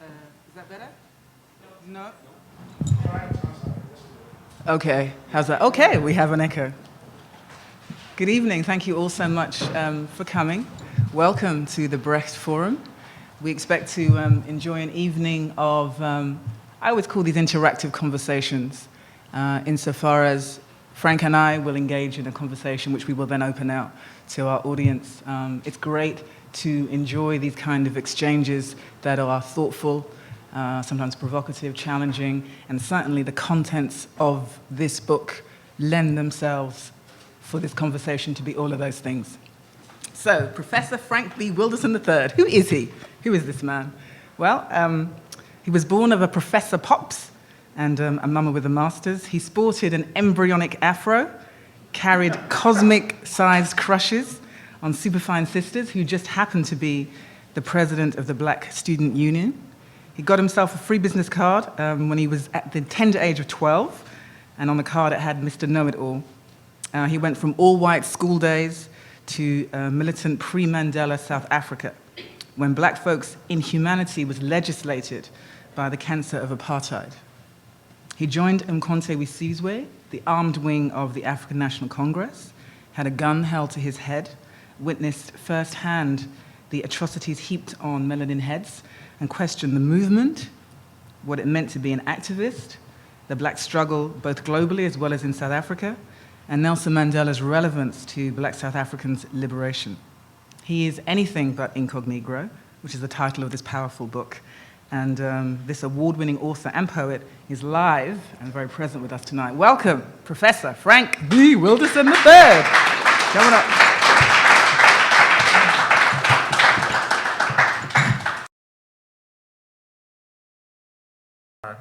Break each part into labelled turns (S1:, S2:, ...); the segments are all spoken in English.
S1: Is that better? No? Okay, how's that? Okay, we have an echo. Good evening. Thank you all so much for coming. Welcome to the Brecht Forum. We expect to enjoy an evening of, I always call these interactive conversations, insofar as Frank and I will engage in a conversation which we will then open out to our audience. It's great to enjoy these kind of exchanges that are thoughtful, sometimes provocative, challenging, and certainly the contents of this book lend themselves for this conversation to be all of those things. So, Professor Frank B. Wilderson III, who is he? Who is this man? Well, he was born of a Professor Pops and a mama with a master's. He sported an embryonic afro, carried cosmic-sized crushes on superfine sisters who just happened to be the president of the Black Student Union. He got himself a free business card when he was at the tender age of 12, and on the card it had Mr. Know-It-All. He went from all-white school days to militant pre-Mandela South Africa, when black folks' inhumanity was legislated by the cancer of apartheid. He joined Umkhonto-we-Sizwe, the armed wing of the African National Congress, had a gun held to his head, witnessed firsthand the atrocities heaped on melanin heads, and questioned the movement, what it meant to be an activist, the black struggle both globally as well as in South Africa, and Nelson Mandela's relevance to black South Africans' liberation. He is anything but Incognegro, which is the title of this powerful book. And this award-winning author and poet is live and very present with us tonight. Welcome, Professor Frank B. Wilderson III. Coming up.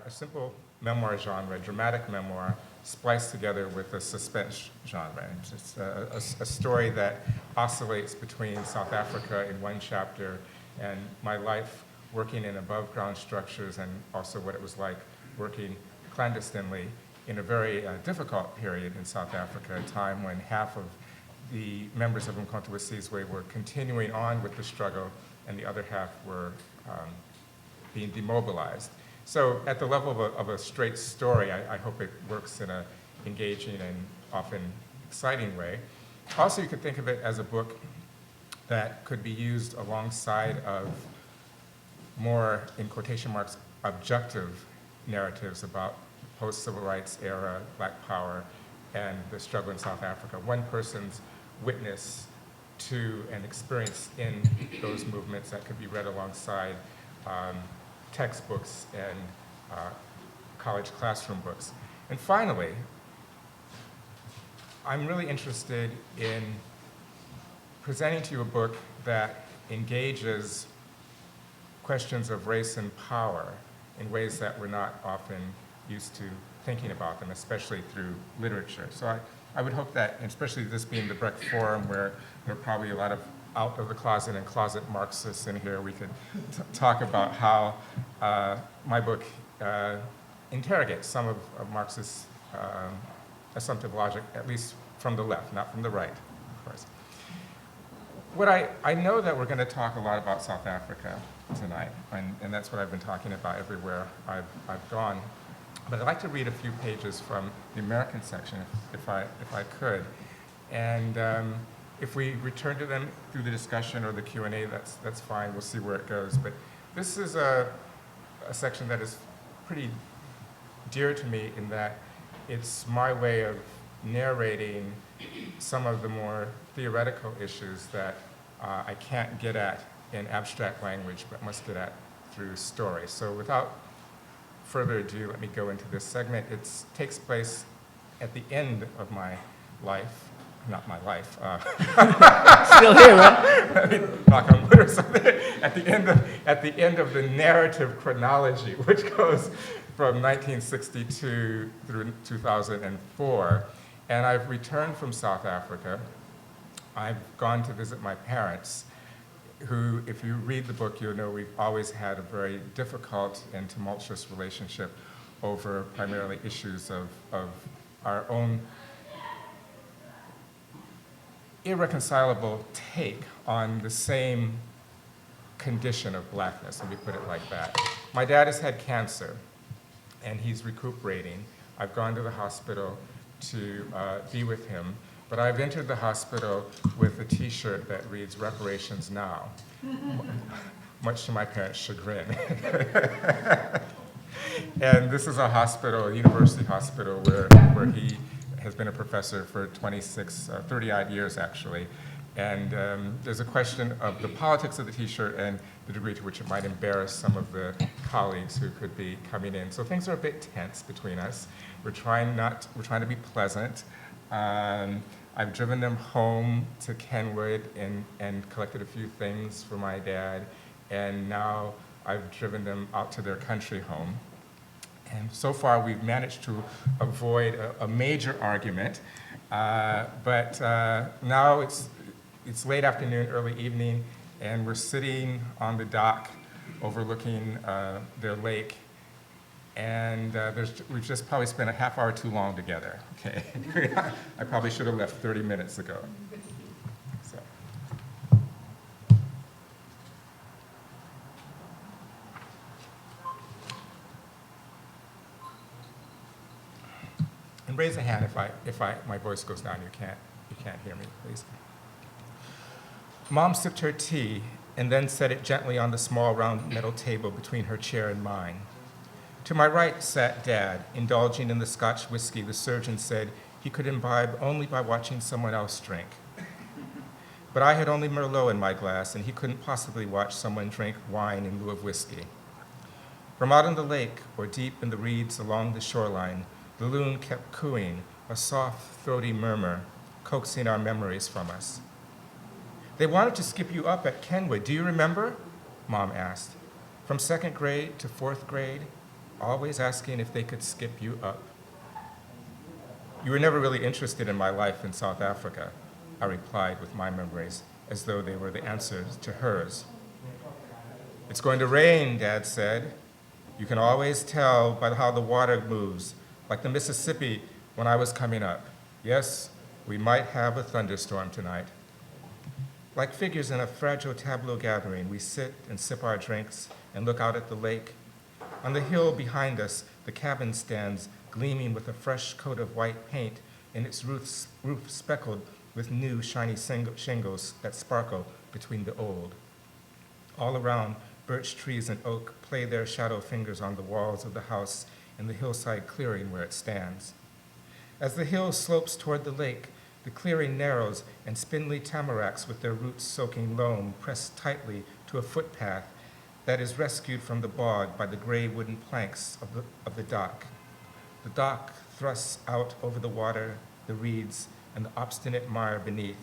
S2: A simple memoir genre, dramatic memoir, spliced together with a suspense genre. It's a story that oscillates between South Africa in one chapter and my life working in above-ground structures, and also what it was like working clandestinely in a very difficult period in South Africa, a time when half of the members of Umkhonto-we-Sizwe were continuing on with the struggle and the other half were being demobilized. So at the level of a straight story, I hope it works in an engaging and often exciting way. Also, you could think of it as a book that could be used alongside of more, in quotation marks, objective narratives about post-civil rights era, black power, and the struggle in South Africa. One person's witness to and experience in those movements that could be read alongside textbooks and college classroom books. And finally, I'm really interested in presenting to you a book that engages questions of race and power in ways that we're not often used to thinking about them, especially through literature. So I would hope that, and especially this being the Brecht Forum, where there are probably a lot of out of the closet and closet Marxists in here, we could talk about how my book interrogates some of Marxist assumptive logic, at least from the left, not from the right, of course. What I know that we're going to talk a lot about South Africa tonight, and that's what I've been talking about everywhere I've gone. But I'd like to read a few pages from the American section, if I could. And if we return to them through the discussion or the Q&A, that's fine. We'll see where it goes. But this is a section that is pretty dear to me in that it's my way of narrating some of the more theoretical issues that I can't get at in abstract language, but must get at through story. So without further ado, let me go into this segment. It takes place at the end of my life. Not my life.
S1: Still here, right?
S2: I mean, knock on wood or something. At the end of the narrative chronology, which goes from 1962 through 2004, and I've returned from South Africa. I've gone to visit my parents, who, if you read the book, you'll know we've always had a very difficult and tumultuous relationship over primarily issues of our own irreconcilable take on the same condition of blackness, let me put it like that. My dad has had cancer, and he's recuperating. I've gone to the hospital to be with him, but I've entered the hospital with a T-shirt that reads "Reparations Now," much to my parents' chagrin. And this is a hospital, a university hospital, where he has been a professor for 30-odd years, actually. And there's a question of the politics of the T-shirt and the degree to which it might embarrass some of the colleagues who could be coming in. So things are a bit tense between us. We're trying to be pleasant. I've driven them home to Kenwood and collected a few things for my dad. And now I've driven them out to their country home. And so far, we've managed to avoid a major argument. But now it's late afternoon, early evening, and we're sitting on the dock overlooking their lake. And we've just probably spent a half hour too long together, okay? I probably should have left 30 minutes ago. So. And raise a hand if my voice goes down, you can't hear me, please. Mom sipped her tea and then set it gently on the small round metal table between her chair and mine. To my right sat Dad, indulging in the Scotch whiskey the surgeon said he could imbibe only by watching someone else drink. But I had only Merlot in my glass, and he couldn't possibly watch someone drink wine in lieu of whiskey. From out on the lake, or deep in the reeds along the shoreline, the loon kept cooing, a soft, throaty murmur, coaxing our memories from us. They wanted to skip you up at Kenwood, do you remember? Mom asked. From 2nd grade to 4th grade, always asking if they could skip you up. You were never really interested in my life in South Africa, I replied with my memories, as though they were the answers to hers. It's going to rain, Dad said. You can always tell by how the water moves, like the Mississippi when I was coming up. Yes, we might have a thunderstorm tonight. Like figures in a fragile tableau gathering, we sit and sip our drinks and look out at the lake. On the hill behind us, the cabin stands, gleaming with a fresh coat of white paint and its roof speckled with new shiny shingles that sparkle between the old. All around, birch trees and oak play their shadow fingers on the walls of the house and the hillside clearing where it stands. As the hill slopes toward the lake, the clearing narrows and spindly tamaracks with their roots soaking loam press tightly to a footpath that is rescued from the bog by the gray wooden planks of the dock. The dock thrusts out over the water, the reeds, and the obstinate mire beneath,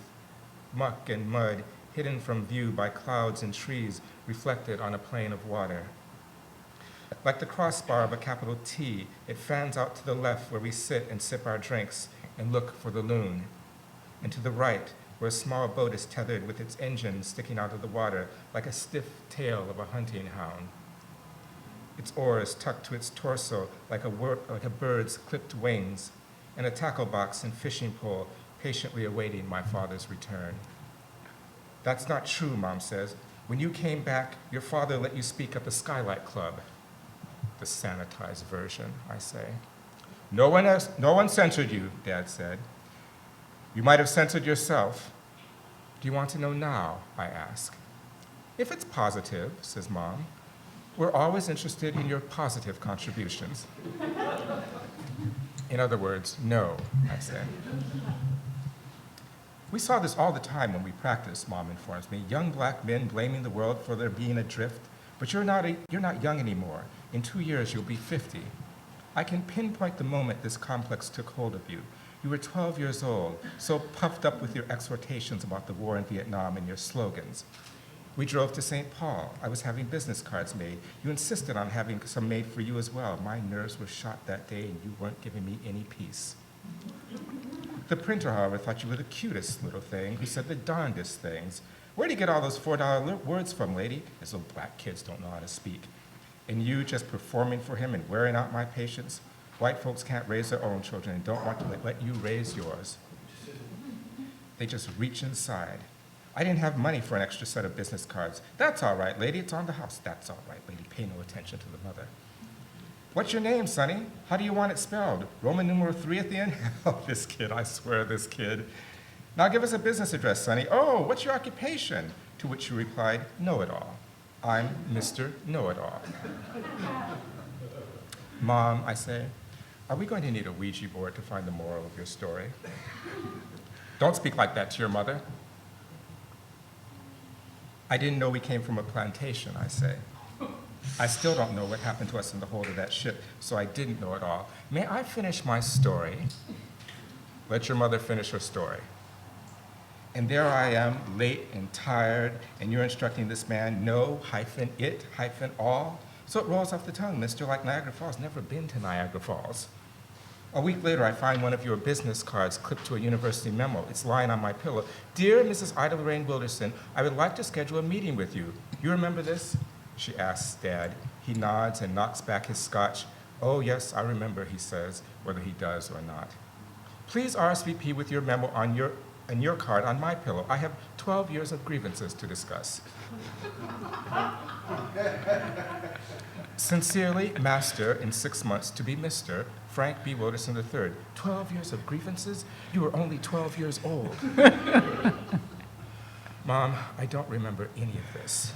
S2: muck and mud hidden from view by clouds and trees reflected on a plain of water. Like the crossbar of a capital T, it fans out to the left where we sit and sip our drinks and look for the loon, and to the right, where a small boat is tethered with its engine sticking out of the water like a stiff tail of a hunting hound. Its oars tucked to its torso like a bird's clipped wings, and a tackle box and fishing pole patiently awaiting my father's return. That's not true, Mom says. When you came back, your father let you speak at the Skylight Club. The sanitized version, I say. No one censored you, Dad said. You might have censored yourself. Do you want to know now, I ask. If it's positive, says Mom, we're always interested in your positive contributions. In other words, no, I say. We saw this all the time when we practiced, Mom informs me. Young black men blaming the world for their being adrift. But you're not young anymore. In 2 years, you'll be 50. I can pinpoint the moment this complex took hold of you. You were 12 years old, so puffed up with your exhortations about the war in Vietnam and your slogans. We drove to St. Paul. I was having business cards made. You insisted on having some made for you as well. My nerves were shot that day, and you weren't giving me any peace. The printer, however, thought you were the cutest little thing who said the darndest things. Where'd you get all those $4 words from, lady? As though black kids don't know how to speak. And you just performing for him and wearing out my patience? White folks can't raise their own children and don't want to let you raise yours. They just reach inside. I didn't have money for an extra set of business cards. That's all right, lady, it's on the house. That's all right, lady, pay no attention to the mother. What's your name, Sonny? How do you want it spelled? Roman numeral 3 at the end? Oh, this kid, I swear, this kid. Now give us a business address, Sonny. Oh, what's your occupation? To which you replied, know-it-all. I'm Mr. Know-it-all. Mom, I say, are we going to need a Ouija board to find the moral of your story? Don't speak like that to your mother. I didn't know we came from a plantation, I say. I still don't know what happened to us in the hold of that ship, so I didn't know it all. May I finish my story? Let your mother finish her story. And there I am, late and tired, and you're instructing this man, no-it-all. So it rolls off the tongue, mister, like Niagara Falls. Never been to Niagara Falls. A week later, I find one of your business cards clipped to a university memo. It's lying on my pillow. Dear Mrs. Ida Lorraine Wilderson, I would like to schedule a meeting with you. You remember this? She asks Dad. He nods and knocks back his scotch. Oh, yes, I remember, he says, whether he does or not. Please RSVP with your memo on your card on my pillow. I have 12 years of grievances to discuss. Sincerely, Master, in 6 months to be Mr. Frank B. Wilderson III. 12 years of grievances? You were only 12 years old. Mom, I don't remember any of this.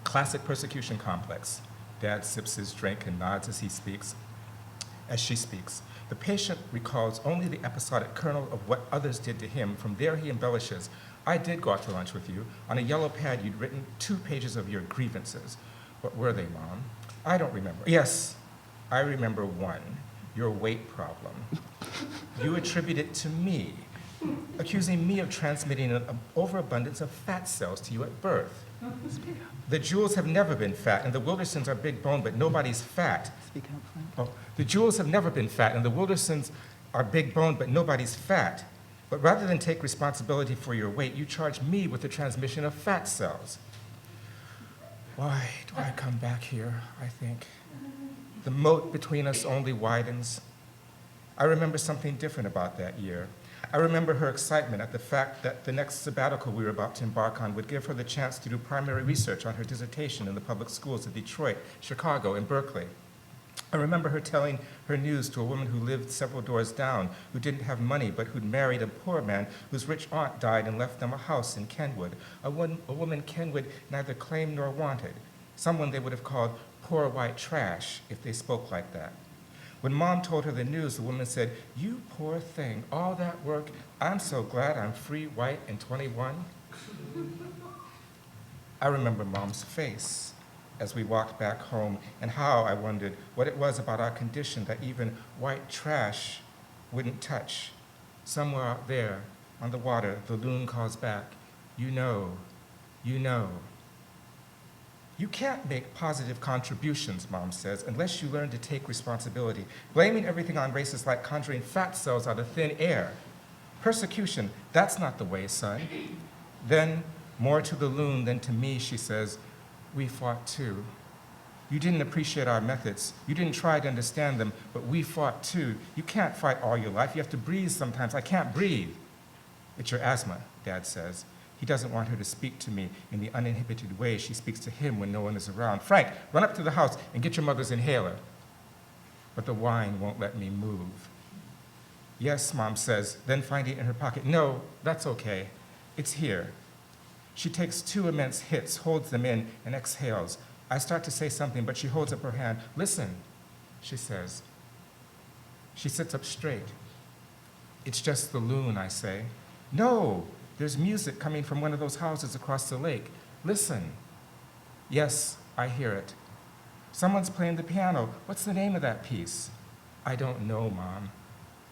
S2: Classic persecution complex. Dad sips his drink and nods as she speaks. The patient recalls only the episodic kernel of what others did to him. From there he embellishes. I did go out to lunch with you. On a yellow pad you'd written 2 pages of your grievances. What were they, Mom? I don't remember. Yes, I remember one, your weight problem. You attribute it to me, accusing me of transmitting an overabundance of fat cells to you at birth. The Jewels have never been fat, and the Wildersons are big boned, but nobody's fat.
S1: Speak up, Frank.
S2: Oh, the Jewels have never been fat, and the Wildersons are big boned, but nobody's fat. But rather than take responsibility for your weight, you charge me with the transmission of fat cells. Why do I come back here, I think? The moat between us only widens. I remember something different about that year. I remember her excitement at the fact that the next sabbatical we were about to embark on would give her the chance to do primary research on her dissertation in the public schools of Detroit, Chicago, and Berkeley. I remember her telling her news to a woman who lived several doors down, who didn't have money, but who'd married a poor man whose rich aunt died and left them a house in Kenwood, a woman Kenwood neither claimed nor wanted, someone they would have called poor white trash if they spoke like that. When Mom told her the news, the woman said, "You poor thing, all that work, I'm so glad I'm free, white, and 21. I remember Mom's face as we walked back home, and how I wondered what it was about our condition that even white trash wouldn't touch. Somewhere out there on the water, the loon calls back, you know, you know. You can't make positive contributions, Mom says, unless you learn to take responsibility. Blaming everything on race is like conjuring fat cells out of thin air. Persecution, that's not the way, son. Then, more to the loon than to me, she says, we fought too. You didn't appreciate our methods. You didn't try to understand them, but we fought too. You can't fight all your life. You have to breathe sometimes. I can't breathe. It's your asthma, Dad says. He doesn't want her to speak to me in the uninhibited way she speaks to him when no one is around. Frank, run up to the house and get your mother's inhaler. But the wine won't let me move. Yes, Mom says, then finding it in her pocket. No, that's okay. It's here. She takes 2 immense hits, holds them in, and exhales. I start to say something, but she holds up her hand. Listen, she says. She sits up straight. It's just the loon, I say. No, there's music coming from one of those houses across the lake. Listen. Yes, I hear it. Someone's playing the piano. What's the name of that piece? I don't know, Mom.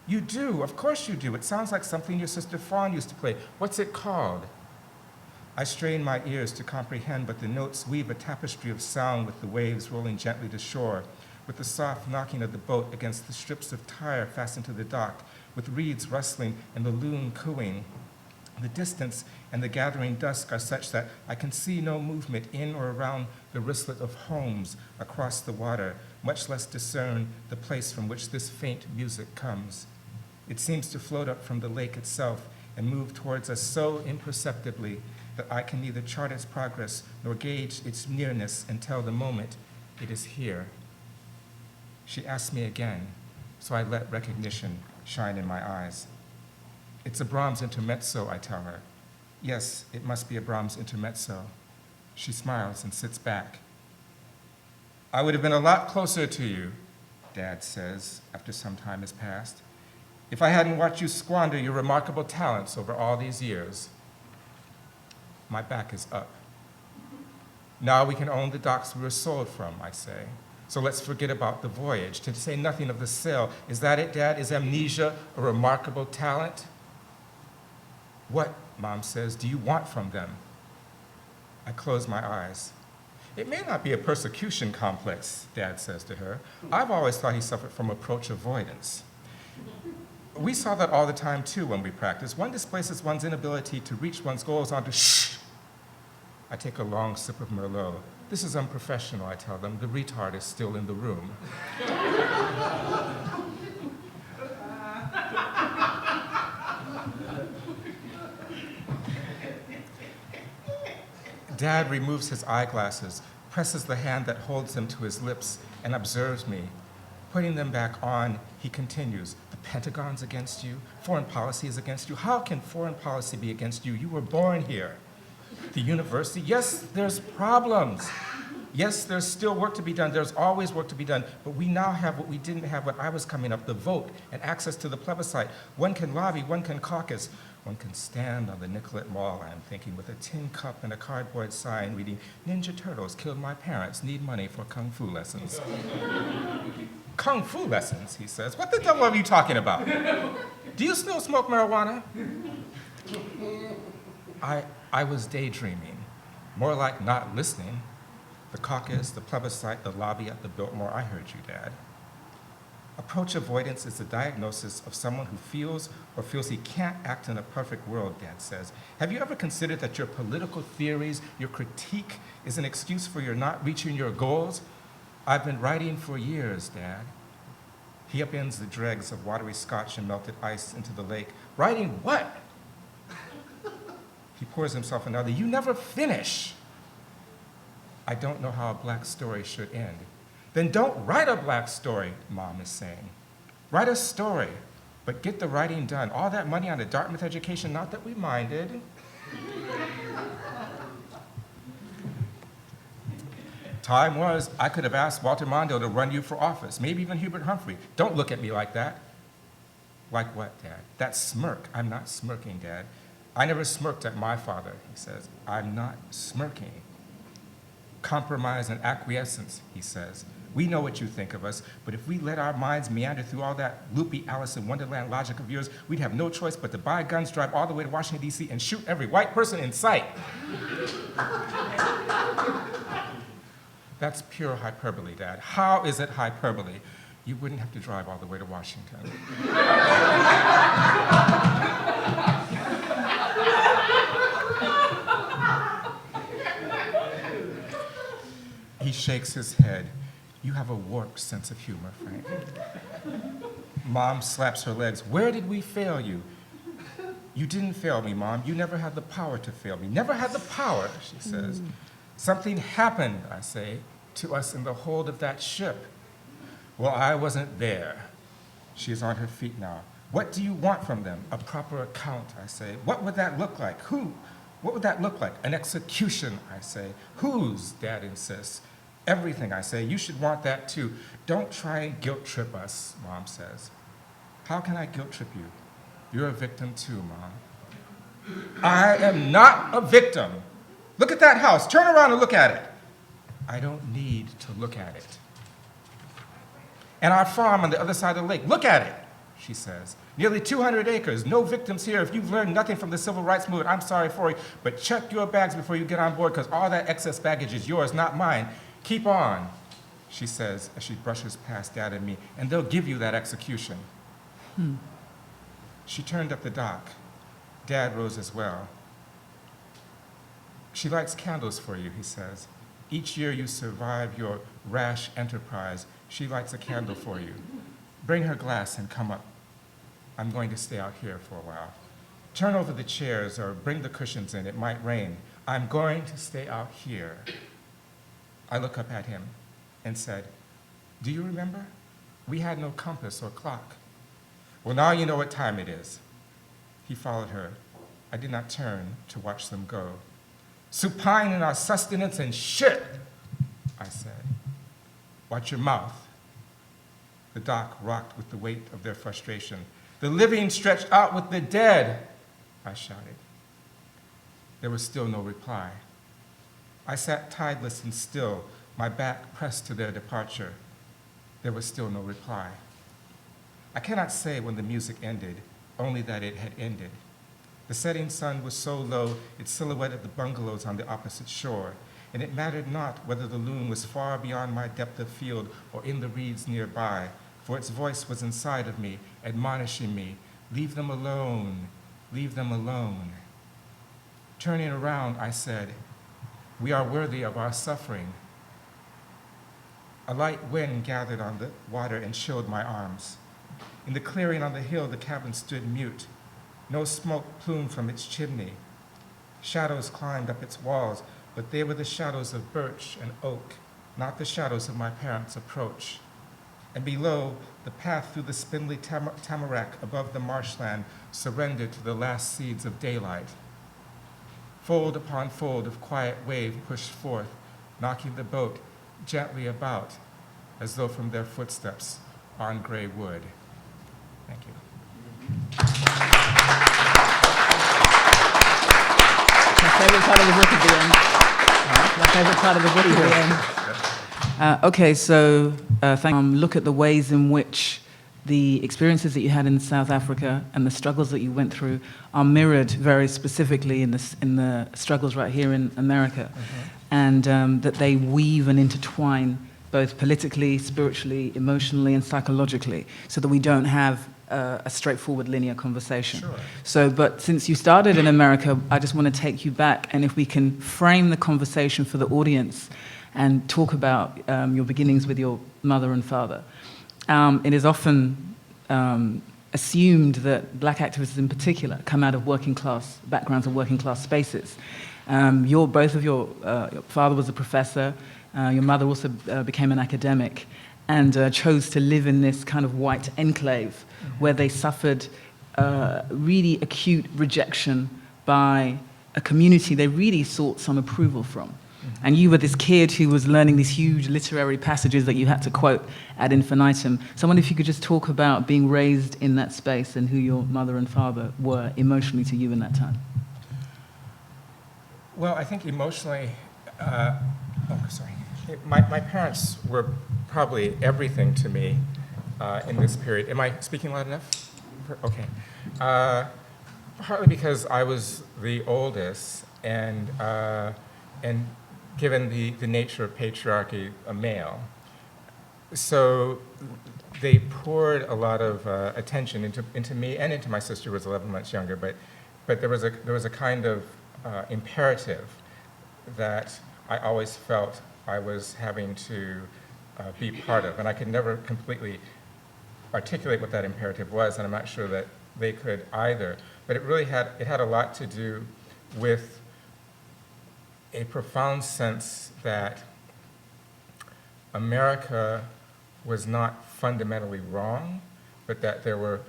S2: You do, of course you do. It sounds like something your sister Fawn used to play. What's it called? I strain my ears to comprehend, but the notes weave a tapestry of sound with the waves rolling gently to shore, with the soft knocking of the boat against the strips of tire fastened to the dock, with reeds rustling and the loon cooing. The distance and the gathering dusk are such that I can see no movement in or around the wristlet of homes across the water, much less discern the place from which this faint music comes. It seems to float up from the lake itself, and move towards us so imperceptibly that I can neither chart its progress nor gauge its nearness until the moment it is here. She asks me again, so I let recognition shine in my eyes. It's a Brahms intermezzo, I tell her. Yes, it must be a Brahms intermezzo. She smiles and sits back. I would have been a lot closer to you, Dad says, after some time has passed, if I hadn't watched you squander your remarkable talents over all these years. My back is up. Now we can own the docks we were sold from, I say. So let's forget about the voyage, to say nothing of the sale. Is that it, Dad? Is amnesia a remarkable talent? What, Mom says, do you want from them? I close my eyes. It may not be a persecution complex, Dad says to her. I've always thought he suffered from approach avoidance. We saw that all the time, too, when we practice. One displaces one's inability to reach one's goals onto shh. I take a long sip of Merlot. This is unprofessional, I tell them. The retard is still in the room. Dad removes his eyeglasses, presses the hand that holds them to his lips, and observes me. Putting them back on, he continues, the Pentagon's against you, foreign policy is against you. How can foreign policy be against you? You were born here. The university, yes, there's problems. Yes, there's still work to be done. There's always work to be done. But we now have what we didn't have when I was coming up, the vote and access to the plebiscite. One can lobby, one can caucus. One can stand on the Nicollet Mall, I'm thinking, with a tin cup and a cardboard sign reading, Ninja Turtles killed my parents, need money for Kung Fu lessons. Kung Fu lessons, he says. What the devil are you talking about? Do you still smoke marijuana? I was daydreaming, more like not listening. The caucus, the plebiscite, the lobby at the Biltmore, I heard you, Dad. Approach avoidance is the diagnosis of someone who feels or feels he can't act in a perfect world, Dad says. Have you ever considered that your political theories, your critique, is an excuse for your not reaching your goals? I've been writing for years, Dad. He upends the dregs of watery scotch and melted ice into the lake. Writing what? He pours himself another. You never finish. I don't know how a black story should end. Then don't write a black story, Mom is saying. Write a story, but get the writing done. All that money on a Dartmouth education, not that we minded. Time was, I could have asked Walter Mondale to run you for office, maybe even Hubert Humphrey. Don't look at me like that. Like what, Dad? That smirk. I'm not smirking, Dad. I never smirked at my father, he says. I'm not smirking. Compromise and acquiescence, he says. We know what you think of us, but if we let our minds meander through all that loopy Alice in Wonderland logic of yours, we'd have no choice but to buy guns, drive all the way to Washington, D.C., and shoot every white person in sight. That's pure hyperbole, Dad. How is it hyperbole? You wouldn't have to drive all the way to Washington. He shakes his head. You have a warped sense of humor, Frank. Mom slaps her legs. Where did we fail you? You didn't fail me, Mom. You never had the power to fail me. Never had the power, she says. Something happened, I say, to us in the hold of that ship. Well, I wasn't there. She is on her feet now. What do you want from them? A proper account, I say. What would that look like? Who? What would that look like? An execution, I say. Whose? Dad insists. Everything, I say. You should want that too. Don't try and guilt trip us, Mom says. How can I guilt trip you? You're a victim too, Mom. I am not a victim. Look at that house. Turn around and look at it. I don't need to look at it. And our farm on the other side of the lake. Look at it, she says. Nearly 200 acres. No victims here. If you've learned nothing from the civil rights movement, I'm sorry for you. But check your bags before you get on board, because all that excess baggage is yours, not mine. Keep on, she says as she brushes past Dad and me, and they'll give you that execution. She turned up the dock. Dad rose as well. She lights candles for you, he says. Each year you survive your rash enterprise, she lights a candle for you. Bring her glass and come up. I'm going to stay out here for a while. turn over the chairs or bring the cushions in, it might rain. I'm going to stay out here. I look up at him and said, do you remember? We had no compass or clock. Well, now you know what time it is. He followed her. I did not turn to watch them go. Supine in our sustenance and shit, I said. Watch your mouth. The dock rocked with the weight of their frustration. The living stretched out with the dead, I shouted. There was still no reply. I sat tideless and still, my back pressed to their departure. There was still no reply. I cannot say when the music ended, only that it had ended. The setting sun was so low, it silhouetted the bungalows on the opposite shore, and it mattered not whether the loon was far beyond my depth of field or in the reeds nearby, for its voice was inside of me, admonishing me, leave them alone, leave them alone. Turning around, I said, we are worthy of our suffering. A light wind gathered on the water and chilled my arms. In the clearing on the hill, the cabin stood mute. No smoke plumed from its chimney. Shadows climbed up its walls, but they were the shadows of birch and oak, not the shadows of my parents' approach. And below, the path through the spindly tamarack above the marshland surrendered to the last seeds of daylight. Fold upon fold of quiet wave pushed forth, knocking the boat gently about, as though from their footsteps on gray wood. Thank you.
S1: My favorite part of the book at the end. My favorite part of the book at the end. Okay, so look at the ways in which the experiences that you had in South Africa and the struggles that you went through are mirrored very specifically in the struggles right here in America, and that they weave and intertwine both politically, spiritually, emotionally, and psychologically, so that we don't have a straightforward linear conversation.
S2: Sure.
S1: So, but since you started in America, I just want to take you back, and if we can frame the conversation for the audience and talk about your beginnings with your mother and father. It is often assumed that black activists in particular come out of working class backgrounds and working class spaces. Both of your father was a professor, your mother also became an academic, and chose to live in this kind of white enclave where they suffered really acute rejection by a community they really sought some approval from. And you were this kid who was learning these huge literary passages that you had to quote ad infinitum. So I wonder if you could just talk about being raised in that space and who your mother and father were emotionally to you in that time.
S2: Well, I think emotionally, my parents were probably everything to me in this period. Am I speaking loud enough? Okay. Partly because I was the oldest, and given the nature of patriarchy, a male. So they poured a lot of attention into me and into my sister, who was 11 months younger, but there was a kind of imperative that I always felt I was having to be part of, and I could never completely articulate what that imperative was, and I'm not sure that they could either. But it really had a lot to do with a profound sense that America was not fundamentally wrong, but that there were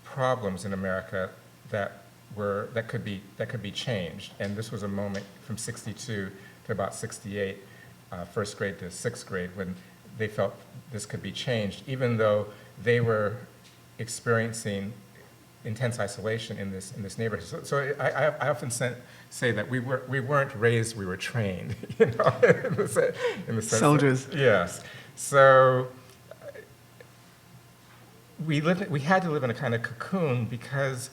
S2: problems in America that could be changed. And this was a moment from '62 to about '68, first grade to sixth grade, when they felt this could be changed, even though they were experiencing intense isolation in this neighborhood. So I often say that we weren't raised, we were trained, you know, in the sense
S1: Soldiers.
S2: Yes. So we had to live in a kind of cocoon, because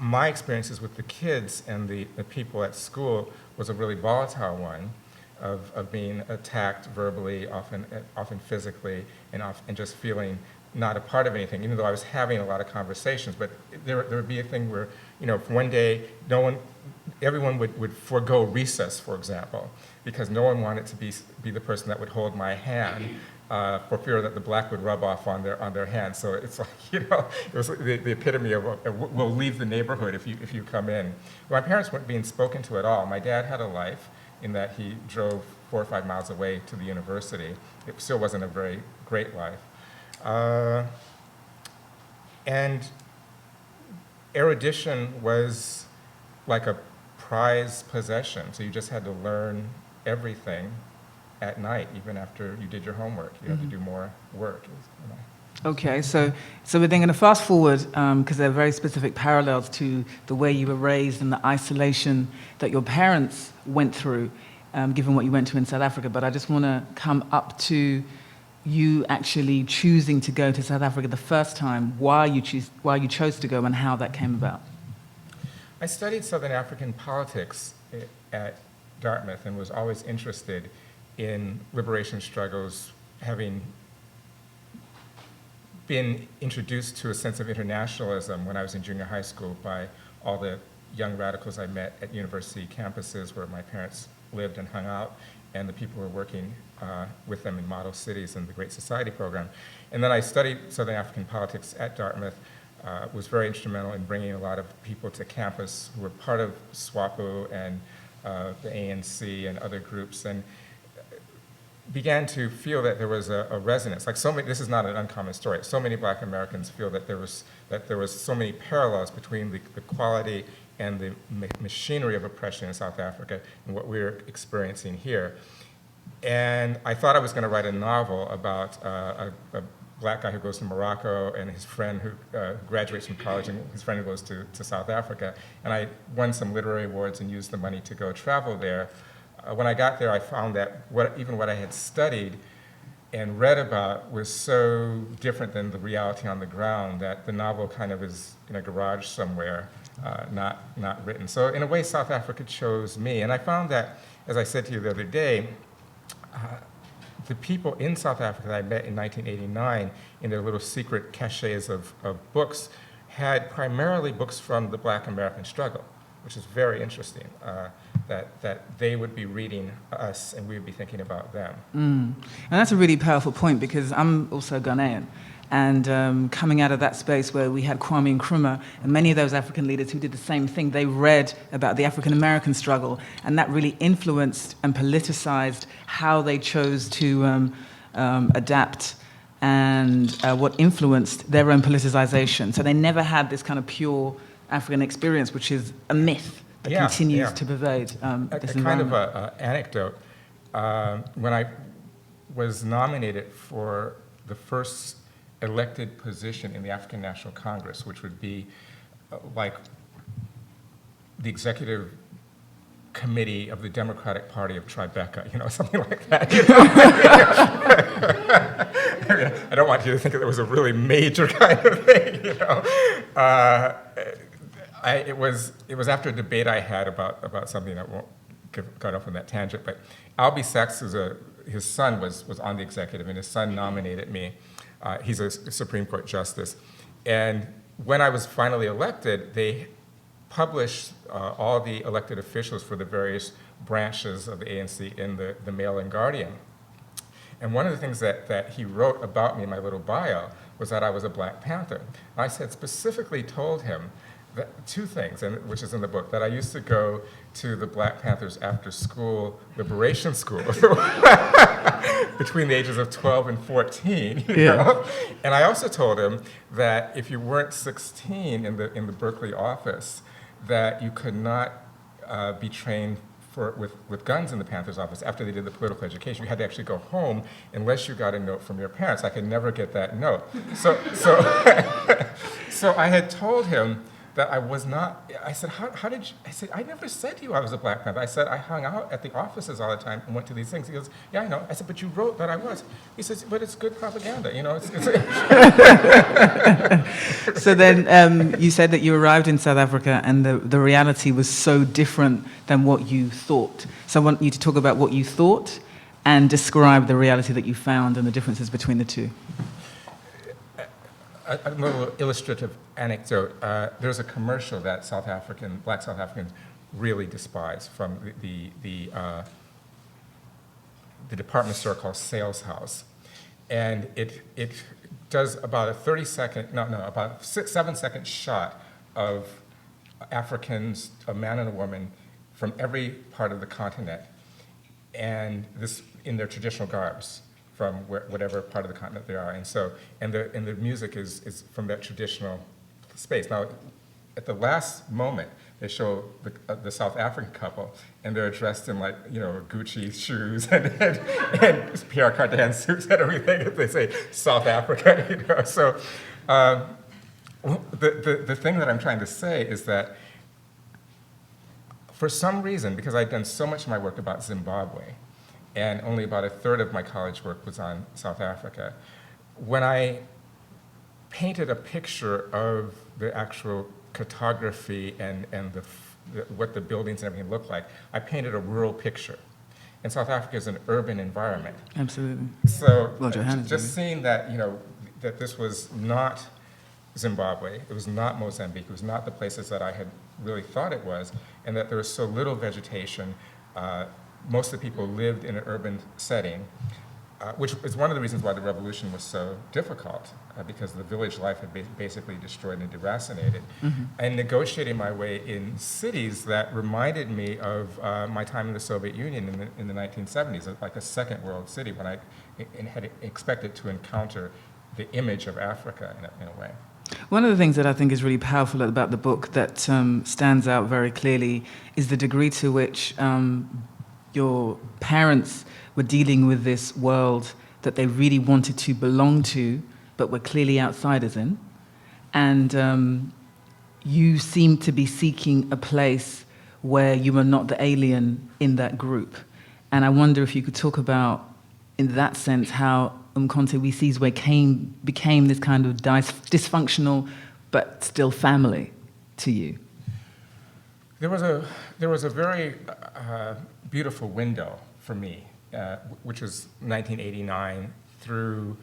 S2: my experiences with the kids and the people at school was a really volatile one, of being attacked verbally, often physically, and just feeling not a part of anything, even though I was having a lot of conversations. But there would be a thing where, you know, one day everyone would forego recess, for example, because no one wanted to be the person that would hold my hand for fear that the black would rub off on their hand. So it's like, it was the epitome of we'll leave the neighborhood if you come in. My parents weren't being spoken to at all. My dad had a life in that he drove 4 or 5 miles away to the university. It still wasn't a very great life. And erudition was like a prized possession, so you just had to learn everything at night, even after you did your homework. You had to do more work.
S1: Okay, so we're then going to fast forward, because there are very specific parallels to the way you were raised and the isolation that your parents went through, given what you went to in South Africa. But I just want to come up to you actually choosing to go to South Africa the first time, why you chose to go and how that came about.
S2: I studied Southern African politics at Dartmouth and was always interested in liberation struggles, having been introduced to a sense of internationalism when I was in junior high school by all the young radicals I met at university campuses where my parents lived and hung out, and the people who were working with them in model cities and the Great Society program. And then I studied Southern African politics at Dartmouth, was very instrumental in bringing a lot of people to campus who were part of SWAPO and the ANC and other groups, and began to feel that there was a resonance. Like so many, this is not an uncommon story. So many Black Americans feel that there was so many parallels between the quality and the machinery of oppression in South Africa and what we're experiencing here. And I thought I was going to write a novel about a black guy who goes to Morocco and his friend who graduates from college and his friend who goes to South Africa. And I won some literary awards and used the money to go travel there. When I got there, I found that even what I had studied and read about was so different than the reality on the ground that the novel kind of is in a garage somewhere, not written. So in a way, South Africa chose me. And I found that, as I said to you the other day, the people in South Africa that I met in 1989 in their little secret caches of books had primarily books from the Black American struggle, which is very interesting, that they would be reading us and we would be thinking about them.
S1: And that's a really powerful point, because I'm also Ghanaian. And coming out of that space where we had Kwame Nkrumah and many of those African leaders who did the same thing, they read about the African-American struggle, and that really influenced and politicized how they chose to adapt and what influenced their own politicization. So they never had this kind of pure African experience, which is a myth that continues to pervade this environment.
S2: Kind of an anecdote. When I was nominated for the first elected position in the African National Congress, which would be like the executive committee of the Democratic Party of Tribeca, something like that. I don't want you to think that it was a really major kind of thing, It was after a debate I had about something that won't get off on that tangent, but Albie Sachs, his son was on the executive, and his son nominated me. He's a Supreme Court justice. And when I was finally elected, they published all the elected officials for the various branches of the ANC in the Mail and Guardian. And one of the things that he wrote about me in my little bio was that I was a Black Panther. I said specifically told him that two things, which is in the book, that I used to go to the Black Panthers after school liberation school between the ages of 12 and 14, you know? And I also told him that if you weren't 16 in the Berkeley office, that you could not be trained with guns in the Panthers office after they did the political education. You had to actually go home unless you got a note from your parents. I could never get that note. So I had told him that I was not. I said, how did you? I said, I never said to you I was a Black Panther. I said, I hung out at the offices all the time and went to these things. He goes, yeah, I know. I said, but you wrote that I was. He says, but it's good propaganda,
S1: So then you said that you arrived in South Africa and the reality was so different than what you thought. So I want you to talk about what you thought and describe the reality that you found and the differences between the two.
S2: A little illustrative anecdote. There's a commercial that Black South Africans really despise from the department store called Sales House. And it does about a 7-second shot of Africans, a man and a woman, from every part of the continent, and this in their traditional garbs from whatever part of the continent they are. And so, and the music is from that traditional space. Now, at the last moment, they show the South African couple, and they're dressed in like, Gucci shoes and Pierre Cardin suits and everything. They say South Africa, So the thing that I'm trying to say is that for some reason, because I'd done so much of my work about Zimbabwe, and only about a third of my college work was on South Africa, when I painted a picture of the actual cartography and what the buildings and everything look like, I painted a rural picture. And South Africa is an urban environment.
S1: Absolutely.
S2: So
S1: Well, Johannesburg.
S2: just seeing that, that this was not Zimbabwe, it was not Mozambique, it was not the places that I had really thought it was, and that there was so little vegetation. Most of the people lived in an urban setting, which is one of the reasons why the revolution was so difficult, because the village life had basically destroyed and deracinated.
S1: Mm-hmm.
S2: And negotiating my way in cities that reminded me of my time in the Soviet Union in the 1970s, like a second world city, when I had expected to encounter the image of Africa in a way.
S1: One of the things that I think is really powerful about the book that stands out very clearly is the degree to which your parents were dealing with this world that they really wanted to belong to, but were clearly outsiders in. And you seem to be seeking a place where you were not the alien in that group. And I wonder if you could talk about, in that sense, how Umkhonto we Sizwe became this kind of dysfunctional but still family to you.
S2: There was a very beautiful window for me, which was 1989 through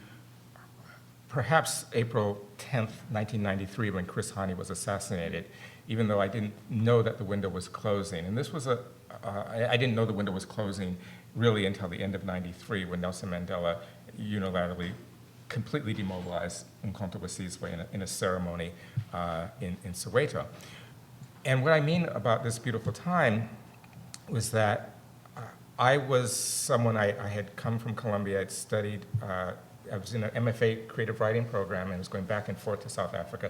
S2: perhaps April 10th, 1993, when Chris Hani was assassinated, even though I didn't know that the window was closing. And this was I didn't know the window was closing really until the end of 93, when Nelson Mandela unilaterally completely demobilized Umkhonto we Sizwe in a ceremony in Soweto. And what I mean about this beautiful time was that I was someone, I had come from Columbia, I'd studied, I was in an MFA creative writing program and was going back and forth to South Africa.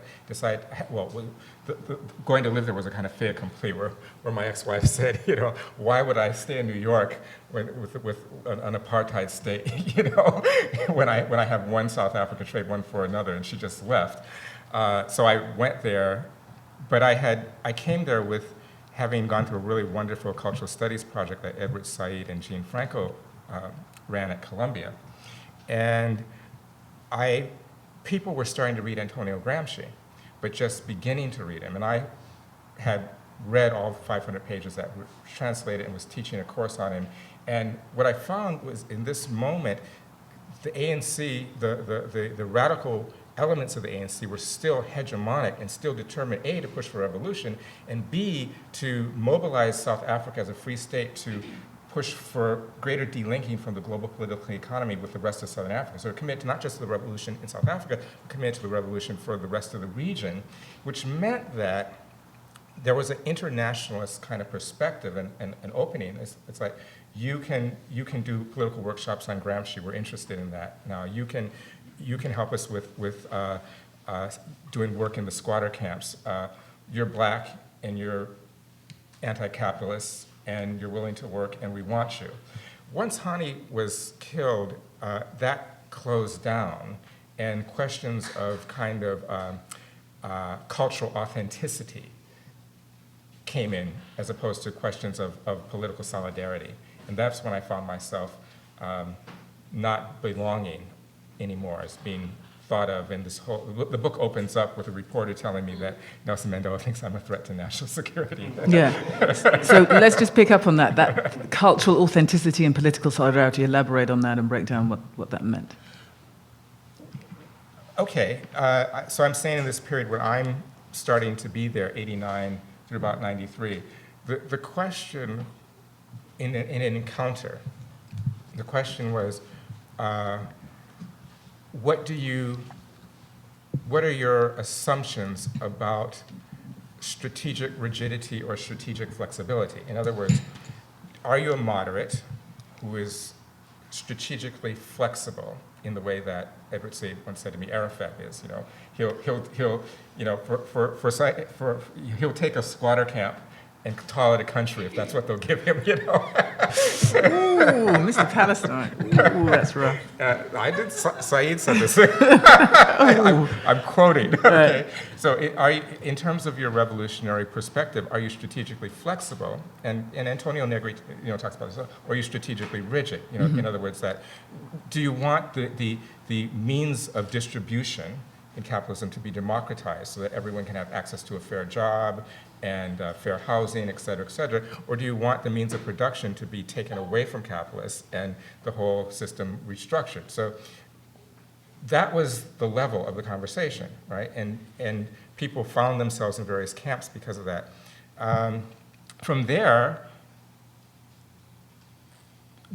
S2: Going to live there was a kind of fait accompli, where my ex-wife said, why would I stay in New York with an apartheid state, when I have one South Africa trade one for another, and she just left. So I went there, but I came there with having gone through a really wonderful cultural studies project that Edward Said and Jean Franco ran at Columbia. And people were starting to read Antonio Gramsci, but just beginning to read him. And I had read all 500 pages that were translated and was teaching a course on him. And what I found was, in this moment, the ANC, the radical elements of the ANC were still hegemonic and still determined, A, to push for revolution, and B, to mobilize South Africa as a free state to push for greater delinking from the global political economy with the rest of Southern Africa. So committed to not just the revolution in South Africa, but committed to the revolution for the rest of the region, which meant that there was an internationalist kind of perspective and opening. It's like, you can do political workshops on Gramsci, we're interested in that now. You can help us with doing work in the squatter camps. You're black and you're anti-capitalist, and you're willing to work, and we want you. Once Hani was killed, that closed down, and questions of kind of cultural authenticity came in, as opposed to questions of political solidarity. And that's when I found myself not belonging anymore, as being thought of in this whole, the book opens up with a reporter telling me that Nelson Mandela thinks I'm a threat to national security.
S1: Yeah. So let's just pick up on that cultural authenticity and political solidarity. Elaborate on that and break down what that meant. Okay.
S2: So I'm saying in this period when I'm starting to be there, 89 through about 93, the question in an encounter, the question was, what are your assumptions about strategic rigidity or strategic flexibility? In other words, are you a moderate who is strategically flexible in the way that Edward Said once said to me, Arafat is? He'll take a squatter camp and call it a country if that's what they'll give him.
S1: Ooh, Mr. Palestine. Ooh, that's rough.
S2: Said said this. I'm quoting. Okay. So, in terms of your revolutionary perspective, are you strategically flexible? And Antonio Negri, talks about this. Or are you strategically rigid? In other words, do you want the means of distribution in capitalism to be democratized so that everyone can have access to a fair job and fair housing, et cetera, or do you want the means of production to be taken away from capitalists and the whole system restructured? So that was the level of the conversation, right? And people found themselves in various camps because of that. From there,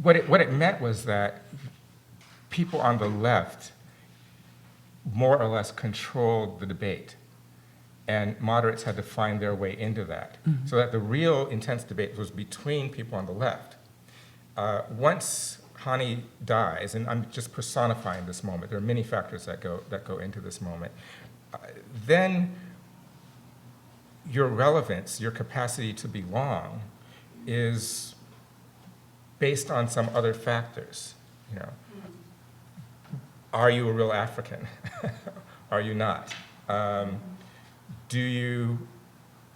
S2: what it meant was that people on the left more or less controlled the debate. And moderates had to find their way into that. Mm-hmm. So that the real intense debate was between people on the left. Once Hani dies, and I'm just personifying this moment, there are many factors that go into this moment, then your relevance, your capacity to belong is based on some other factors. Are you a real African? Are you not?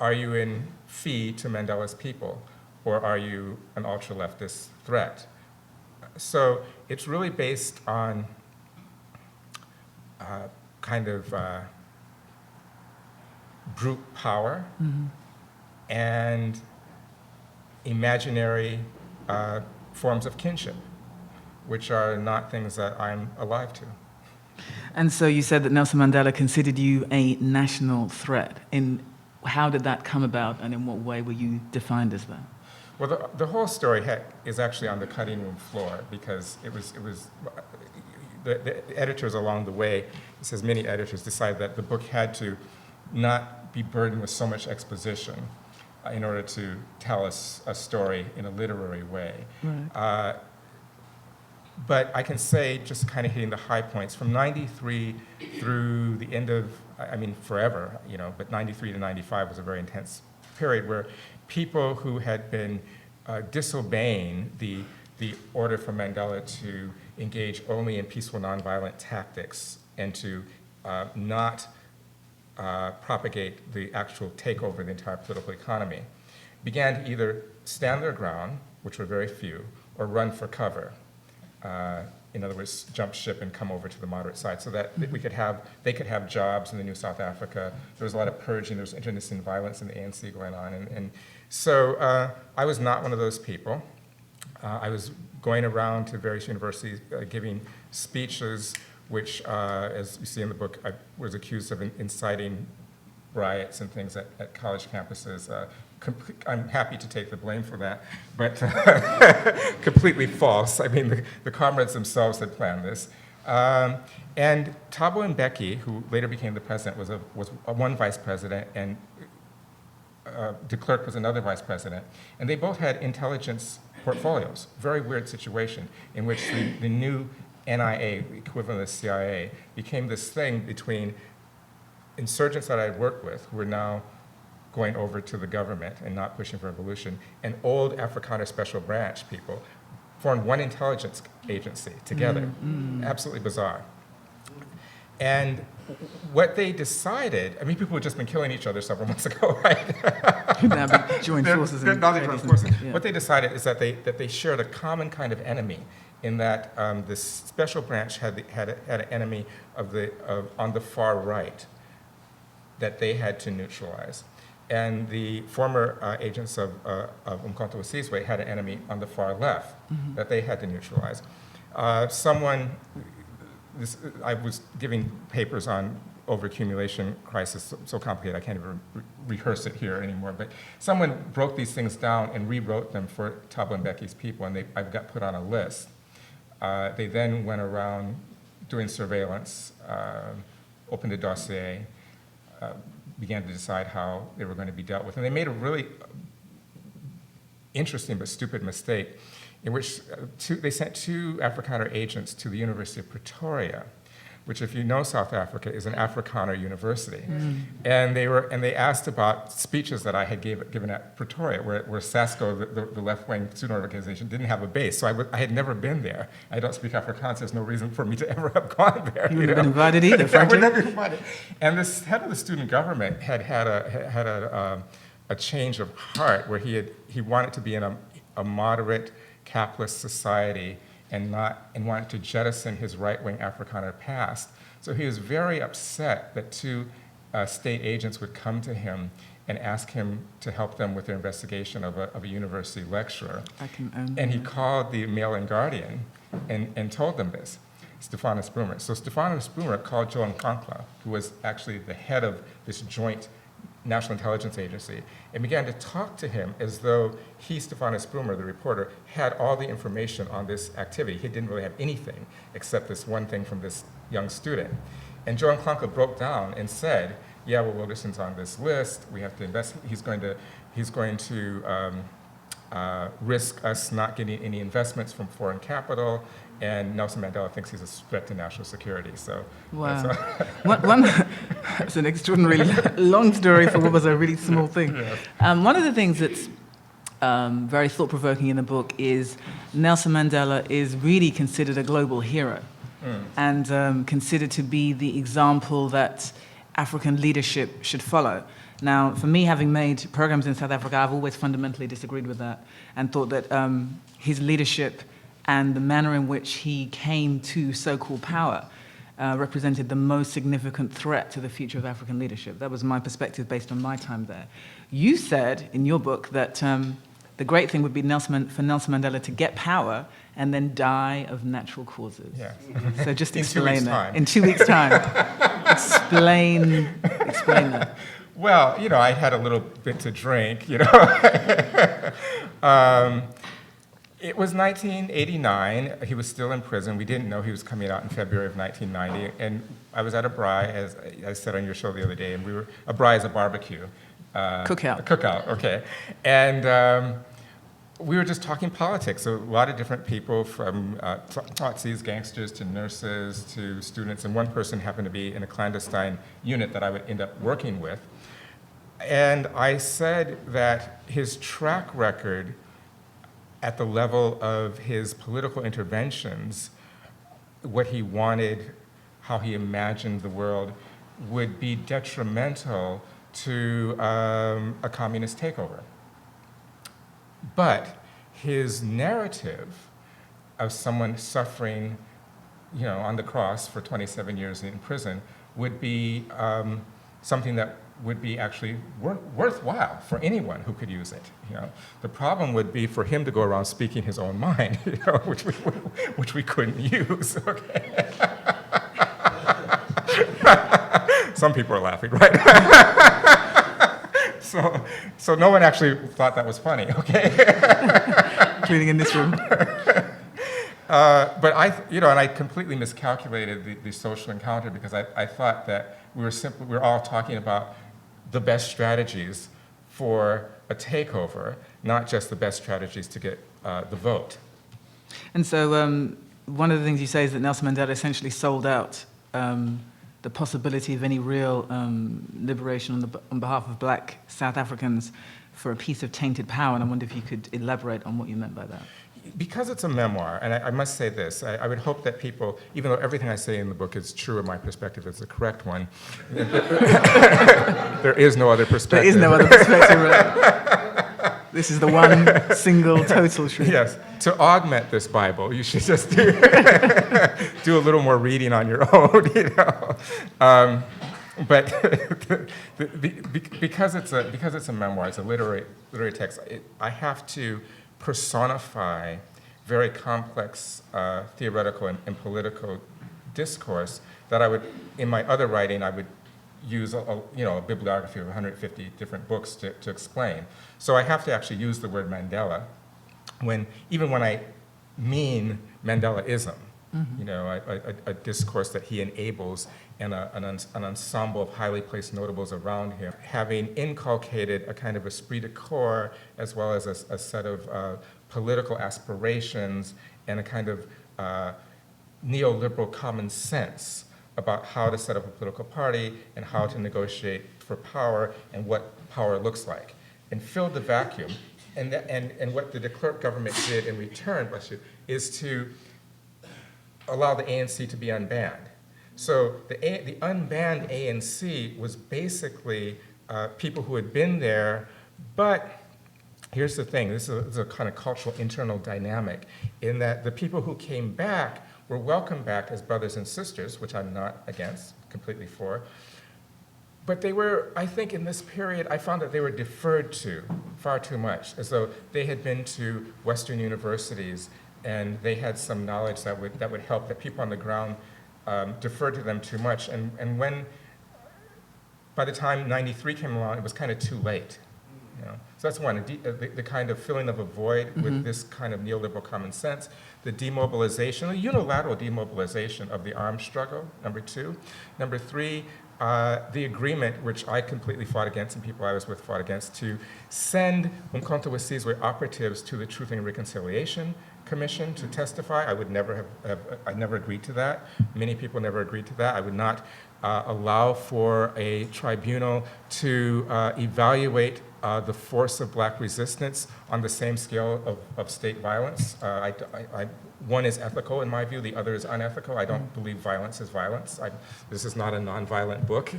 S2: Are you in fee to Mandela's people, or are you an ultra-leftist threat? So it's really based on brute power and imaginary forms of kinship, which are not things that I'm alive to.
S1: And so you said that Nelson Mandela considered you a national threat. How did that come about, and in what way were you defined as that?
S2: Well, the whole story is actually on the cutting room floor, because it was the editors along the way, it says many editors decided that the book had to not be burdened with so much exposition in order to tell us a story in a literary way. Right. But I can say, just kind of hitting the high points, from 93 through the end of, forever, but 93 to 95 was a very intense period where people who had been disobeying the order from Mandela to engage only in peaceful, nonviolent tactics and to not propagate the actual takeover of the entire political economy began to either stand their ground, which were very few, or run for cover. In other words, jump ship and come over to the moderate side, so that they could have jobs in the new South Africa. There was a lot of purging, there was internecine violence in the ANC going on. And so I was not one of those people. I was going around to various universities giving speeches, which, as you see in the book, I was accused of inciting riots and things at college campuses. I'm happy to take the blame for that, but completely false. The comrades themselves had planned this. And Thabo Mbeki, who later became the president, was one vice president, and de Klerk was another vice president. And they both had intelligence portfolios. Very weird situation in which the new NIA, equivalent of the CIA, became this thing between insurgents that I had worked with, who were now going over to the government and not pushing for revolution, and old Afrikaner special branch people formed one intelligence agency together. Absolutely bizarre. And what they decided, people had just been killing each other several months ago, right?
S1: Now they joined forces.
S2: Yeah. What they decided is that they shared a common kind of enemy, in that this special branch had an enemy on the far right that they had to neutralize. And the former agents of Umkhonto we Sizwe had an enemy on the far left that they had to neutralize. I was giving papers on overaccumulation crisis, so complicated I can't even rehearse it here anymore, but someone broke these things down and rewrote them for Thabo Mbeki's people, and I got put on a list. They then went around doing surveillance, opened a dossier, began to decide how they were going to be dealt with. And they made a really interesting but stupid mistake in which they sent 2 Afrikaner agents to the University of Pretoria, which, if you know South Africa, is an Afrikaner university. And they asked about speeches that I had given at Pretoria, where SASCO, the left-wing student organization, didn't have a base. So I had never been there. I don't speak Afrikaans. There's no reason for me to ever have gone there.
S1: You wouldn't have been invited either, frankly.
S2: I would never be invited. And this head of the student government had a change of heart, where he wanted to be in a moderate capitalist society and wanted to jettison his right-wing Afrikaner past. So he was very upset that 2 state agents would come to him and ask him to help them with their investigation of a university lecturer. And he called the Mail and Guardian and told them this, Stephanus Brummer. So Stephanus Brummer called Joan Kankla, who was actually the head of this joint National Intelligence Agency, and began to talk to him as though he, Stephanus Brummer, the reporter, had all the information on this activity. He didn't really have anything except this one thing from this young student. And Joan Kankla broke down and said, yeah, well, Wilderson's on this list. We have to invest. He's going to risk us not getting any investments from foreign capital, and Nelson Mandela thinks he's a threat to national security. So,
S1: wow. That's an extraordinarily long story for what was a really small thing. Yeah. One of the things that's very thought-provoking in the book is Nelson Mandela is really considered a global hero and considered to be the example that African leadership should follow. Now, for me, having made programs in South Africa, I've always fundamentally disagreed with that and thought that his leadership and the manner in which he came to so-called power represented the most significant threat to the future of African leadership. That was my perspective based on my time there. You said in your book that the great thing would be for Nelson Mandela to get power and then die of natural causes.
S2: Yeah.
S1: So just
S2: in
S1: explain
S2: 2 weeks'
S1: that.
S2: time.
S1: In 2 weeks' time. Explain that.
S2: Well, I had a little bit to drink, It was 1989. He was still in prison. We didn't know he was coming out in February of 1990. And I was at a braai, as I said on your show the other day, and a braai is a barbecue.
S1: Cookout.
S2: A cookout, okay. And we were just talking politics. So a lot of different people, from Tutsis, gangsters, to nurses, to students. And one person happened to be in a clandestine unit that I would end up working with. And I said that his track record at the level of his political interventions, what he wanted, how he imagined the world, would be detrimental to a communist takeover. But his narrative of someone suffering, on the cross for 27 years in prison would be something that would be actually worthwhile for anyone who could use it. The problem would be for him to go around speaking his own mind, which we couldn't use. Okay. Some people are laughing, right? So no one actually thought that was funny. Okay.
S1: Including in this room.
S2: But I completely miscalculated the social encounter, because I thought that we were all talking about the best strategies for a takeover, not just the best strategies to get the vote.
S1: And so one of the things you say is that Nelson Mandela essentially sold out the possibility of any real liberation on behalf of black South Africans for a piece of tainted power, and I wonder if you could elaborate on what you meant by that.
S2: Because it's a memoir, and I must say this, I would hope that people, even though everything I say in the book is true and my perspective is the correct one, there is no other perspective.
S1: There is no other perspective, right? This is the one single total truth.
S2: Yes. To augment this Bible, you should just do a little more reading on your own, But because it's a memoir, it's a literary text, I have to personify very complex theoretical and political discourse that in my other writing, I would use a bibliography of 150 different books to explain. So I have to actually use the word Mandela even when I mean Mandelaism, a discourse that he enables and an ensemble of highly placed notables around him, having inculcated a kind of esprit de corps as well as a set of political aspirations and a kind of neoliberal common sense about how to set up a political party and how to negotiate for power and what power looks like, and filled the vacuum. And what the de Klerk government did in return, is to allow the ANC to be unbanned. So the unbanned ANC was basically people who had been there, but here's the thing, this is a kind of cultural internal dynamic, in that the people who came back were welcomed back as brothers and sisters, which I'm not against, completely for. But they were, I think in this period, I found that they were deferred to far too much, as though they had been to Western universities and they had some knowledge that would help, that people on the ground deferred to them too much. And when, by the time 93 came along, it was kind of too late. So that's one, the kind of filling of a void with this kind of neoliberal common sense, the demobilization, the unilateral demobilization of the arms struggle, number two. Number three, the agreement, which I completely fought against and people I was with fought against, to send Umkhonto we Sizwe operatives to the Truth and Reconciliation Commission to testify. I would never I never agreed to that. Many people never agreed to that. I would not allow for a tribunal to evaluate the force of black resistance on the same scale of state violence. One is ethical in my view, the other is unethical. I don't believe violence is violence. This is not a nonviolent book,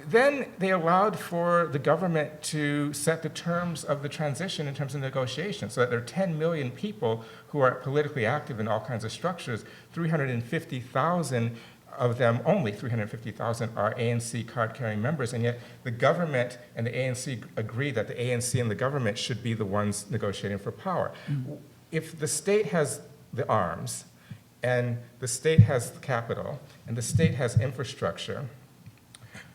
S2: Then they allowed for the government to set the terms of the transition in terms of negotiation, so that there are 10 million people who are politically active in all kinds of structures. 350,000 of them, only 350,000, are ANC card-carrying members, and yet the government and the ANC agree that the ANC and the government should be the ones negotiating for power. If the state has the arms, and the state has the capital, and the state has infrastructure,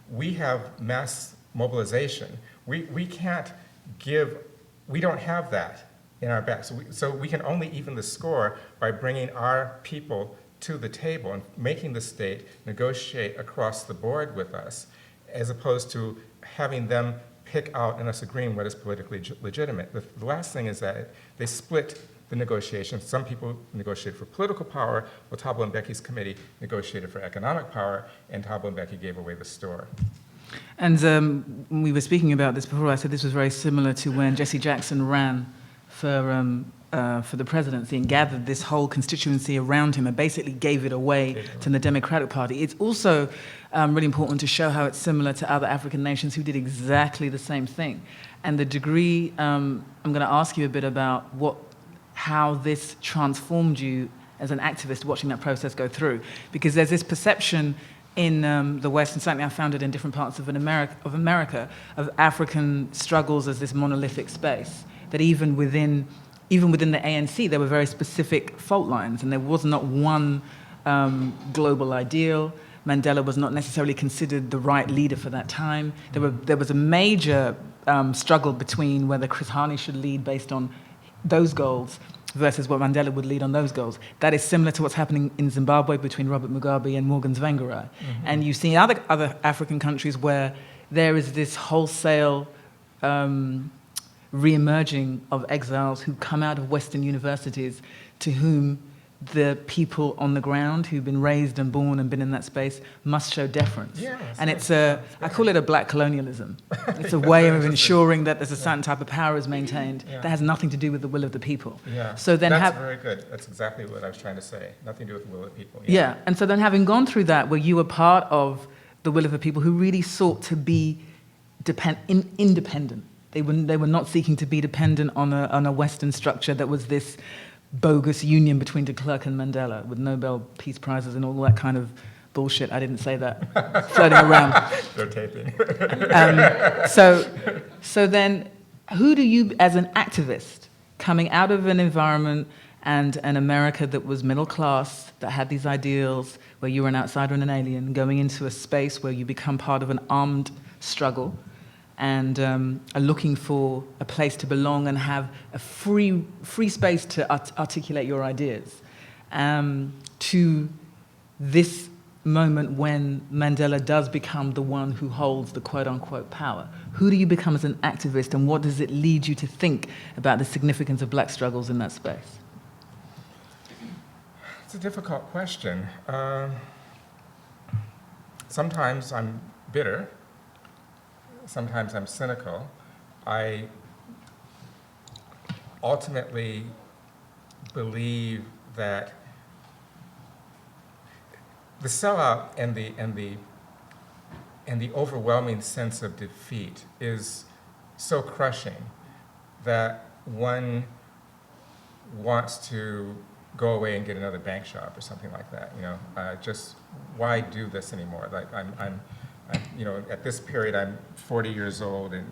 S2: we have mass mobilization. We can't give, we don't have that in our back. So we can only even the score by bringing our people to the table and making the state negotiate across the board with us, as opposed to having them pick out and us agreeing what is politically legitimate. The last thing is that they split the negotiations. Some people negotiated for political power, while Thabo Mbeki's committee negotiated for economic power, and Thabo Mbeki gave away the store.
S1: And when we were speaking about this before, I said this was very similar to when Jesse Jackson ran for the presidency and gathered this whole constituency around him and basically gave it away to the Democratic Party. It's also really important to show how it's similar to other African nations who did exactly the same thing. And the degree, I'm going to ask you a bit about how this transformed you as an activist watching that process go through. Because there's this perception in the West, and certainly I found it in different parts of America, of African struggles as this monolithic space, that even within the ANC, there were very specific fault lines, and there was not one global ideal. Mandela was not necessarily considered the right leader for that time. There was a major struggle between whether Chris Hani should lead based on those goals versus what Mandela would lead on those goals. That is similar to what's happening in Zimbabwe between Robert Mugabe and Morgan Tsvangirai. And you see other African countries where there is this wholesale re-emerging of exiles who come out of Western universities, to whom the people on the ground who've been raised and born and been in that space must show deference. Yes, and it's I call it a black colonialism. It's a way of ensuring that there's a certain type of power is maintained that has nothing to do with the will of the people. So then
S2: that's very good. That's exactly what I was trying to say. Nothing to do with the will of the people.
S1: And so then having gone through that, where you were part of the will of the people who really sought to be independent. They were not seeking to be dependent on a Western structure that was this bogus union between de Klerk and Mandela with Nobel Peace Prizes and all that kind of bullshit. I didn't say that. Floating around.
S2: They're taping.
S1: So then, who do you, as an activist, coming out of an environment and an America that was middle class, that had these ideals, where you were an outsider and an alien, going into a space where you become part of an armed struggle, and are looking for a place to belong and have a free space to articulate your ideas, to this moment when Mandela does become the one who holds the quote-unquote power. Who do you become as an activist, and what does it lead you to think about the significance of black struggles in that space?
S2: It's a difficult question. Sometimes I'm bitter. Sometimes I'm cynical. I ultimately believe that the sellout and the overwhelming sense of defeat is so crushing that one wants to go away and get another bank job or something like that. Just why do this anymore? Like I'm at this period I'm 40 years old and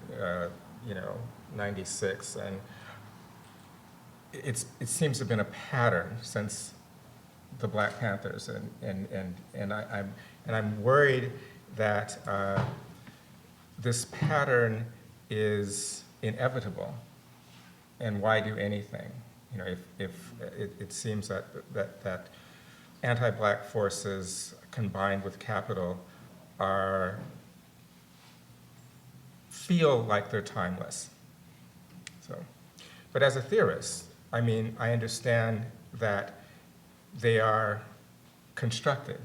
S2: 96, and it seems to have been a pattern since the Black Panthers, and I'm worried that this pattern is inevitable. And why do anything? If it seems that anti-Black forces combined with capital feel like they're timeless. But as a theorist, I understand that they are constructed,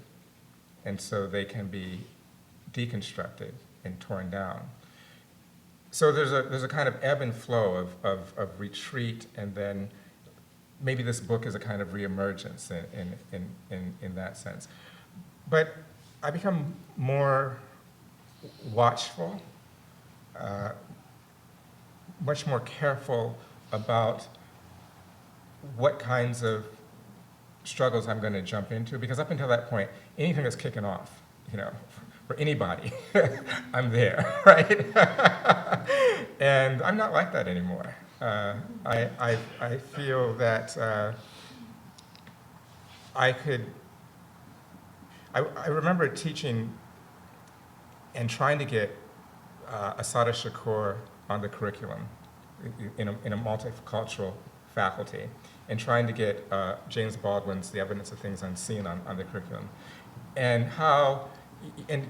S2: and so they can be deconstructed and torn down. So there's a kind of ebb and flow of retreat, and then maybe this book is a kind of reemergence in that sense. But I become more watchful, much more careful about what kinds of struggles I'm going to jump into, because up until that point, anything that's kicking off, for anybody, I'm there, right? And I'm not like that anymore. I feel that I remember teaching and trying to get Assata Shakur on the curriculum in a multicultural faculty, and trying to get James Baldwin's The Evidence of Things Unseen on the curriculum. And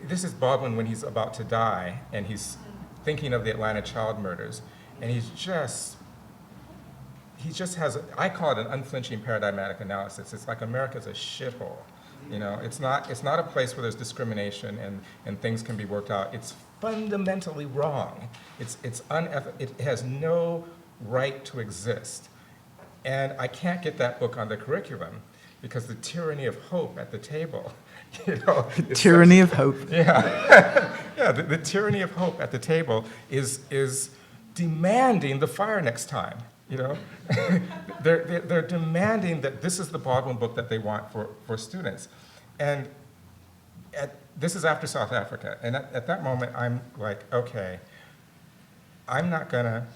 S2: this is Baldwin when he's about to die, and he's thinking of the Atlanta child murders, and he just has, I call it an unflinching paradigmatic analysis. It's like America's a shithole. It's not a place where there's discrimination and things can be worked out. It's fundamentally wrong. It has no right to exist. And I can't get that book on the curriculum because the tyranny of hope at the table,
S1: Tyranny of hope.
S2: Yeah, yeah. The tyranny of hope at the table is demanding the fire next time. They're demanding that this is the Baldwin book that they want for students, and this is after South Africa. And at that moment, I'm like, okay, I'm not gonna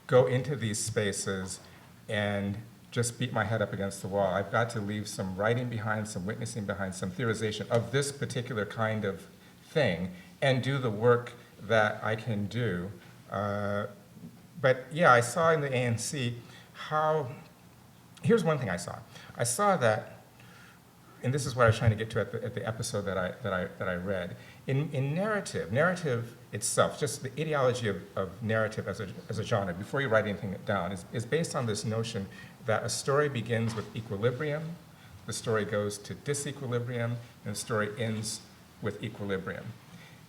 S2: go into these spaces and just beat my head up against the wall. I've got to leave some writing behind, some witnessing behind, some theorization of this particular kind of thing, and do the work that I can do. But yeah, I saw in the ANC how, here's one thing I saw. I saw that, and this is what I was trying to get to at the episode that I read. In narrative itself, just the ideology of narrative as a genre, before you write anything down, is based on this notion that a story begins with equilibrium, the story goes to disequilibrium, and the story ends with equilibrium.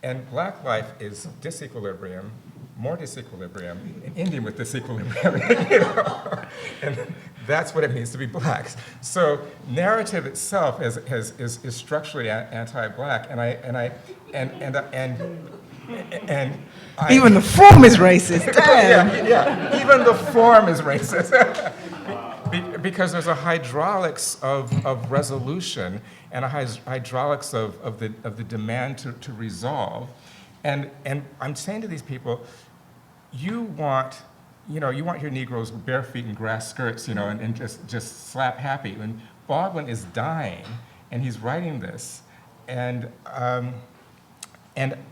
S2: And Black life is disequilibrium, more disequilibrium, and ending with disequilibrium. And that's what it means to be Black. So narrative itself is structurally anti-Black, and
S1: even the form is racist. Damn.
S2: Yeah, even the form is racist. Because there's a hydraulics of resolution and a hydraulics of the demand to resolve. And I'm saying to these people, you want you want your Negroes with bare feet and grass skirts, and just slap happy. And Baldwin is dying, and he's writing this, and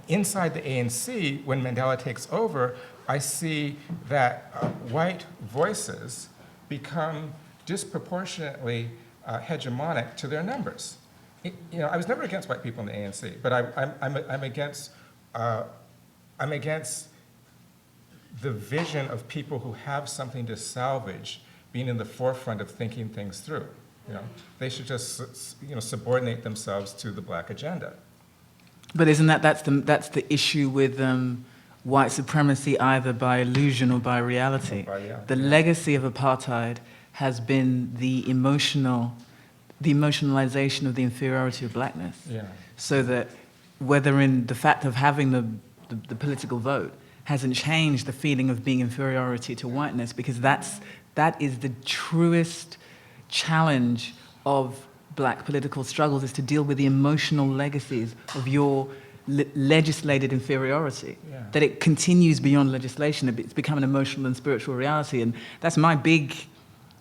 S2: inside the ANC, when Mandela takes over, I see that white voices become disproportionately hegemonic to their numbers. I was never against white people in the ANC, but I'm against the vision of people who have something to salvage being in the forefront of thinking things through. They should just subordinate themselves to the black agenda.
S1: But isn't that's the issue with white supremacy, either by illusion or by reality? The legacy of apartheid has been the emotionalization of the inferiority of blackness.
S2: Yeah.
S1: So that whether in the fact of having the political vote hasn't changed the feeling of being inferiority to whiteness, because that is the truest challenge of black political struggles, is to deal with the emotional legacies of your legislated inferiority.
S2: Yeah.
S1: That it continues beyond legislation. It's become an emotional and spiritual reality. And that's my big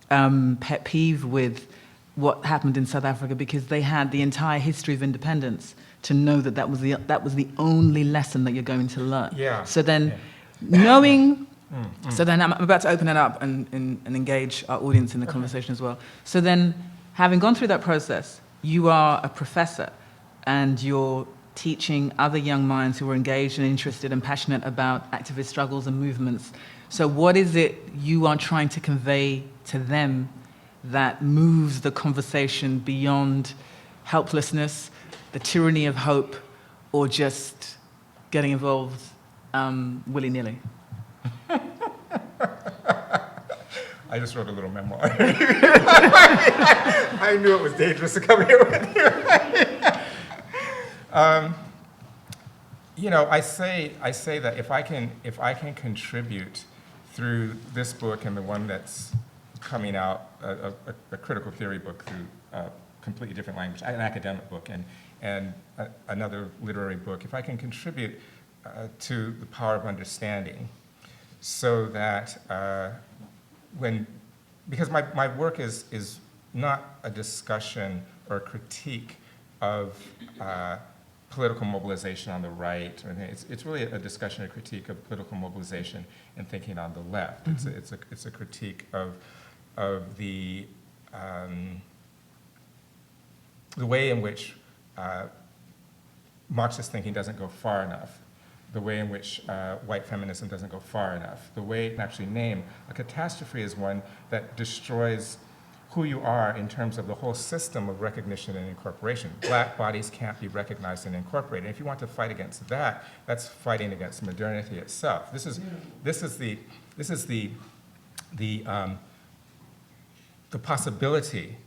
S1: pet peeve with what happened in South Africa, because they had the entire history of independence to know that was the only lesson that you're going to learn.
S2: Yeah.
S1: So then, knowing, so then I'm about to open it up and engage our audience in the conversation as well. So then, having gone through that process, you are a professor, and you're teaching other young minds who are engaged and interested and passionate about activist struggles and movements. So what is it you are trying to convey to them that moves the conversation beyond helplessness, the tyranny of hope, or just getting involved willy-nilly?
S2: I just wrote a little memoir. I knew it was dangerous to come here with you. I say that if I can contribute through this book and the one that's coming out, a critical theory book through a completely different language, an academic book, and another literary book, if I can contribute to the power of understanding, so that because my work is not a discussion or a critique of political mobilization on the right. It's really a discussion, a critique of political mobilization and thinking on the left. Mm-hmm. It's a critique of the way in which Marxist thinking doesn't go far enough, the way in which white feminism doesn't go far enough, the way you can actually name a catastrophe is one that destroys who you are in terms of the whole system of recognition and incorporation. Black bodies can't be recognized and incorporated. If you want to fight against that, that's fighting against modernity itself. This is the possibility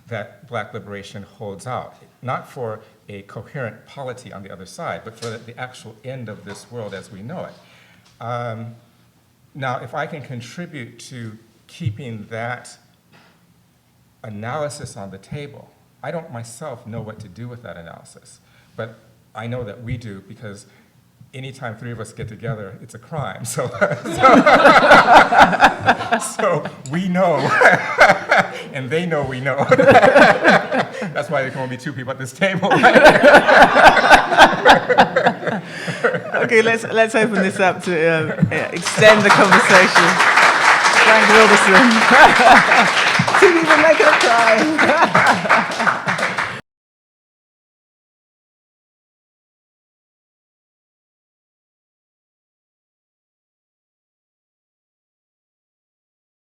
S2: that black liberation holds out, not for a coherent polity on the other side, but for the actual end of this world as we know it. Now, if I can contribute to keeping that analysis on the table, I don't myself know what to do with that analysis, but I know that we do, because anytime three of us get together, it's a crime. So we know, and they know we know. That's why there can only be two people at this table.
S1: Okay, let's open this up to extend the conversation. Frank Wilderson. Two people making a cry.